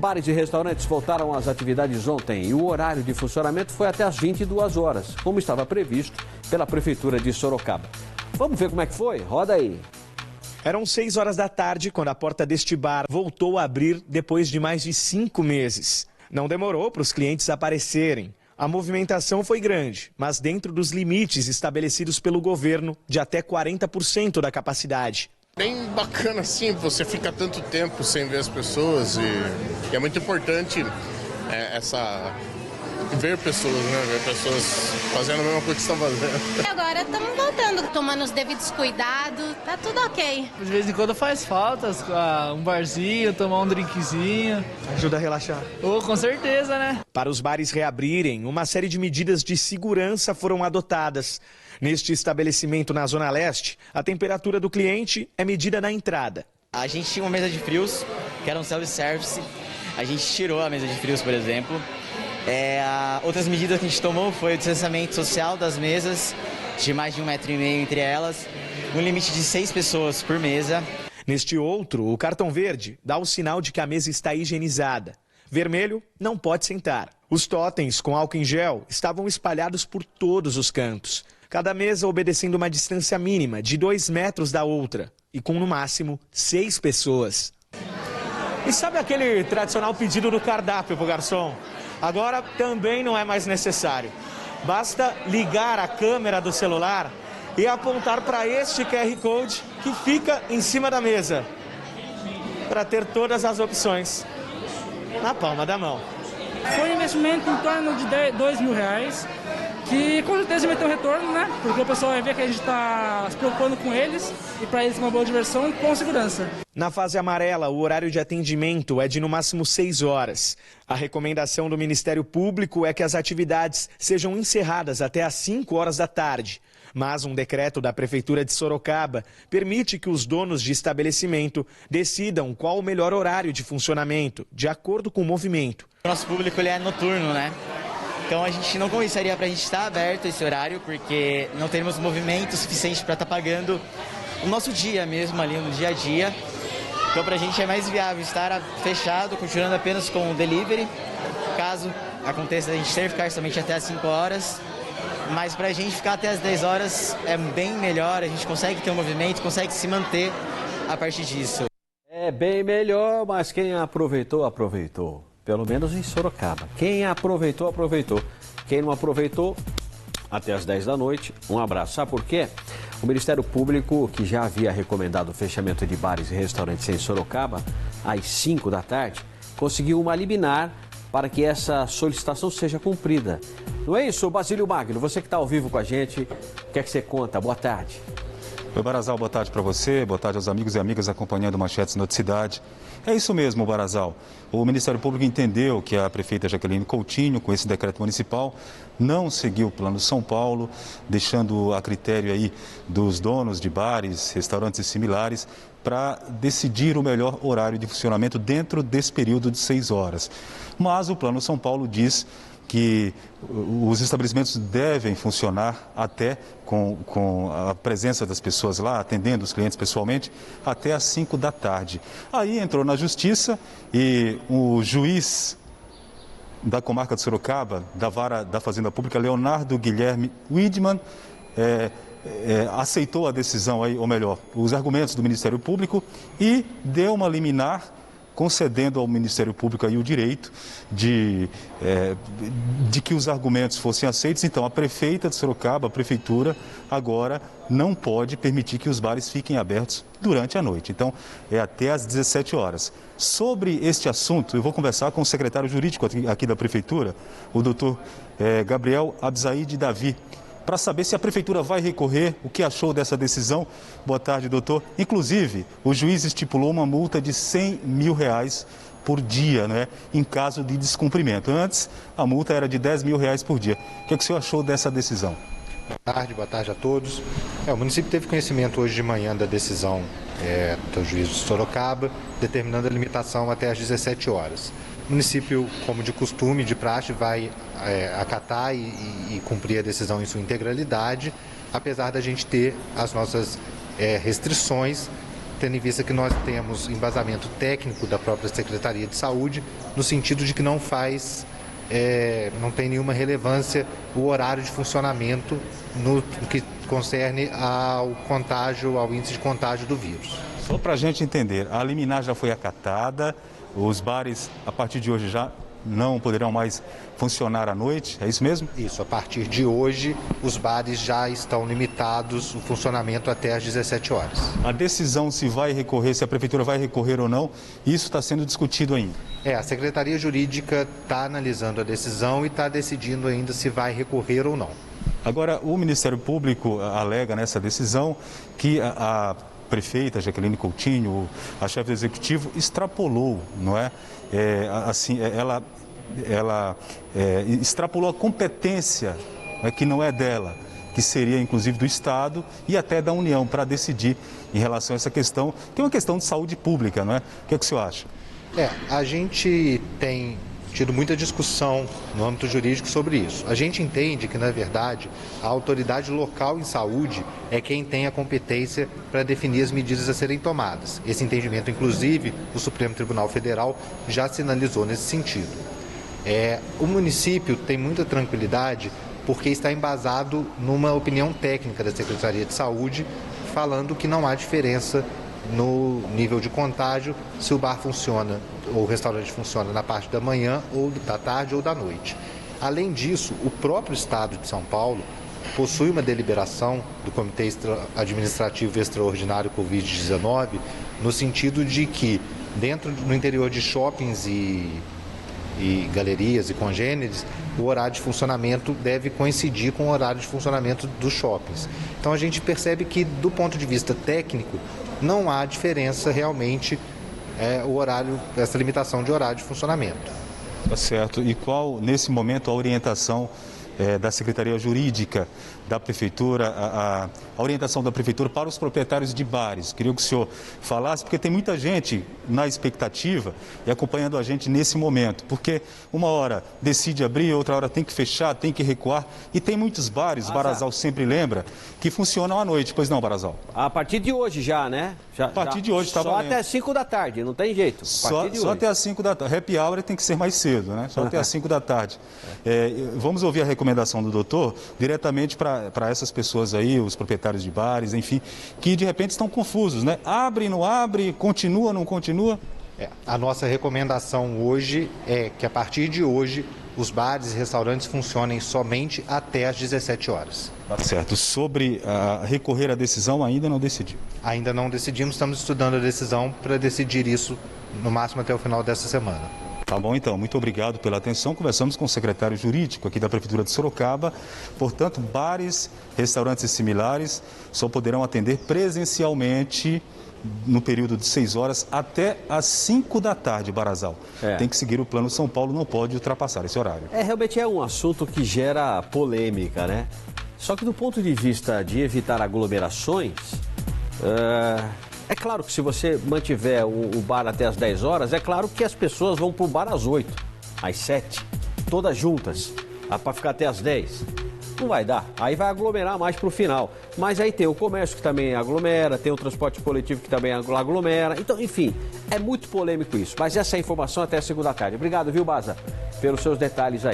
Bares e restaurantes voltaram às atividades ontem e o horário de funcionamento foi até às 22 horas, como estava previsto pela Prefeitura de Sorocaba. Vamos ver como é que foi? Roda aí. Eram 6 horas da tarde quando a porta deste bar voltou a abrir depois de mais de 5 meses. Não demorou para os clientes aparecerem. A movimentação foi grande, mas dentro dos limites estabelecidos pelo governo de até 40% da capacidade. Bem bacana assim, você fica tanto tempo sem ver as pessoas e é muito importante ver pessoas, né? Ver pessoas fazendo a mesma coisa que estão fazendo. Agora estamos voltando, tomando os devidos cuidados, tá tudo ok. De vez em quando faz falta um barzinho, tomar um drinkzinho. Ajuda a relaxar. Oh, com certeza, né? Para os bares reabrirem, uma série de medidas de segurança foram adotadas. Neste estabelecimento na Zona Leste, a temperatura do cliente é medida na entrada. A gente tinha uma mesa de frios, que era um self-service. A gente tirou a mesa de frios, por exemplo. Outras medidas que a gente tomou foi o distanciamento social das mesas, de mais de 1,5 metro entre elas, um limite de 6 pessoas por mesa. Neste outro, o cartão verde dá o sinal de que a mesa está higienizada. Vermelho, não pode sentar. Os totens com álcool em gel estavam espalhados por todos os cantos. Cada mesa obedecendo uma distância mínima de 2 metros da outra e com no máximo 6 pessoas. E sabe aquele tradicional pedido do cardápio pro garçom? Agora também não é mais necessário. Basta ligar a câmera do celular e apontar para este QR Code que fica em cima da mesa, para ter todas as opções na palma da mão. Foi um investimento em torno de R$2.000, que com certeza vai ter um retorno, né? Porque o pessoal vai ver que a gente está se preocupando com eles e para eles uma boa diversão com segurança. Na fase amarela, o horário de atendimento é de no máximo 6 horas. A recomendação do Ministério Público é que as atividades sejam encerradas até às 5 horas da tarde. Mas um decreto da Prefeitura de Sorocaba permite que os donos de estabelecimento decidam qual o melhor horário de funcionamento, de acordo com o movimento. O nosso público ele é noturno, né? Então a gente não convenceria para a gente estar aberto esse horário, porque não teremos movimento suficiente para estar pagando o nosso dia mesmo ali, no dia a dia. Então para a gente é mais viável estar fechado, continuando apenas com o delivery. Caso aconteça a gente ter que ficar somente até as 5 horas. Mas para a gente ficar até as 10 horas é bem melhor, a gente consegue ter um movimento, consegue se manter a partir disso. É bem melhor, mas quem aproveitou, aproveitou. Pelo menos em Sorocaba. Quem aproveitou, aproveitou. Quem não aproveitou, até às 10 da noite, um abraço. Sabe por quê? O Ministério Público, que já havia recomendado o fechamento de bares e restaurantes em Sorocaba às 5 da tarde, conseguiu uma liminar para que essa solicitação seja cumprida. Não é isso, Basílio Magno? Você que está ao vivo com a gente, o que é que você conta? Boa tarde. Oi, Barazal, boa tarde para você, boa tarde aos amigos e amigas acompanhando Manchetes Noticidade. É isso mesmo, Barazal. O Ministério Público entendeu que a prefeita Jaqueline Coutinho, com esse decreto municipal, não seguiu o Plano São Paulo, deixando a critério aí dos donos de bares, restaurantes e similares, para decidir o melhor horário de funcionamento dentro desse período de 6 horas. Mas o Plano São Paulo diz que os estabelecimentos devem funcionar até com a presença das pessoas lá, atendendo os clientes pessoalmente, até às 5 da tarde. Aí entrou na Justiça e o juiz da comarca de Sorocaba, da Vara da Fazenda Pública, Leonardo Guilherme Widman, aceitou a decisão, aí, ou melhor, os argumentos do Ministério Público e deu uma liminar concedendo ao Ministério Público aí o direito de que os argumentos fossem aceitos. Então, a prefeita de Sorocaba, a prefeitura, agora não pode permitir que os bares fiquem abertos durante a noite. Então, é até às 17 horas. Sobre este assunto, eu vou conversar com o secretário jurídico aqui da prefeitura, o doutor Gabriel Abzaide Davi, para saber se a prefeitura vai recorrer, o que achou dessa decisão. Boa tarde, doutor. Inclusive, o juiz estipulou uma multa de R$100 mil por dia, né, em caso de descumprimento. Antes, a multa era de R$10 mil por dia. O que o senhor achou dessa decisão? Boa tarde a todos. O município teve conhecimento hoje de manhã da decisão do juiz de Sorocaba, determinando a limitação até às 17 horas. O município, como de costume, de praxe, vai acatar e cumprir a decisão em sua integralidade, apesar da gente ter as nossas restrições tendo em vista que nós temos embasamento técnico da própria Secretaria de Saúde, no sentido de que não tem nenhuma relevância o horário de funcionamento no que concerne ao contágio, ao índice de contágio do vírus. Só para a gente entender, a liminar já foi acatada, os bares a partir de hoje já não poderão mais funcionar à noite, é isso mesmo? Isso, a partir de hoje os bares já estão limitados o funcionamento até às 17 horas. A decisão se vai recorrer, se a Prefeitura vai recorrer ou não, isso está sendo discutido ainda? A Secretaria Jurídica está analisando a decisão e está decidindo ainda se vai recorrer ou não. Agora, o Ministério Público alega nessa decisão que a prefeita Jaqueline Coutinho, a chefe do Executivo, extrapolou, não é? Ela extrapolou a competência, que não é dela, que seria inclusive do Estado e até da União, para decidir em relação a essa questão, que é uma questão de saúde pública, não é? O que é que o senhor acha? A gente tem tido muita discussão no âmbito jurídico sobre isso. A gente entende que, na verdade, a autoridade local em saúde é quem tem a competência para definir as medidas a serem tomadas. Esse entendimento, inclusive, o Supremo Tribunal Federal já sinalizou nesse sentido. O município tem muita tranquilidade porque está embasado numa opinião técnica da Secretaria de Saúde, falando que não há diferença no nível de contágio se o bar funciona ou o restaurante funciona na parte da manhã ou da tarde ou da noite. Além disso, o próprio Estado de São Paulo possui uma deliberação do Comitê Administrativo Extraordinário Covid-19 no sentido de que no interior de shoppings e galerias e congêneres, o horário de funcionamento deve coincidir com o horário de funcionamento dos shoppings. Então a gente percebe que, do ponto de vista técnico, não há diferença realmente essa limitação de horário de funcionamento. Tá certo. E qual, nesse momento, a orientação da Secretaria Jurídica da Prefeitura, a orientação da Prefeitura para os proprietários de bares? Queria que o senhor falasse, porque tem muita gente na expectativa e acompanhando a gente nesse momento, porque uma hora decide abrir, outra hora tem que fechar, tem que recuar, e tem muitos bares, Barazal sempre lembra, que funcionam à noite, pois não, Barazal? A partir de hoje já, né? A partir de hoje está valendo. Só até 5 da tarde, não tem jeito. Só até as 5 da tarde. Happy hour tem que ser mais cedo, né? Só até as 5 da tarde. Vamos ouvir a recomendação do doutor diretamente para essas pessoas aí, os proprietários de bares, enfim, que de repente estão confusos, né? Abre, não abre, continua, não continua? A nossa recomendação hoje é que a partir de hoje os bares e restaurantes funcionem somente até às 17 horas. Tá certo. Sobre recorrer à decisão, ainda não decidiu? Ainda não decidimos, estamos estudando a decisão para decidir isso no máximo até o final dessa semana. Tá bom, então. Muito obrigado pela atenção. Conversamos com o secretário jurídico aqui da Prefeitura de Sorocaba. Portanto, bares, restaurantes e similares só poderão atender presencialmente no período de 6 horas até às 5 da tarde, Barazal. Tem que seguir o Plano São Paulo, não pode ultrapassar esse horário. Realmente é um assunto que gera polêmica, né? Só que do ponto de vista de evitar aglomerações, é claro que se você mantiver o bar até às 10 horas, é claro que as pessoas vão para o bar às 8, às 7, todas juntas, para ficar até às 10. Não vai dar, aí vai aglomerar mais para o final. Mas aí tem o comércio que também aglomera, tem o transporte coletivo que também aglomera. Então, enfim, é muito polêmico isso. Mas essa é a informação até a 5 da tarde. Obrigado, viu, Baza, pelos seus detalhes aí.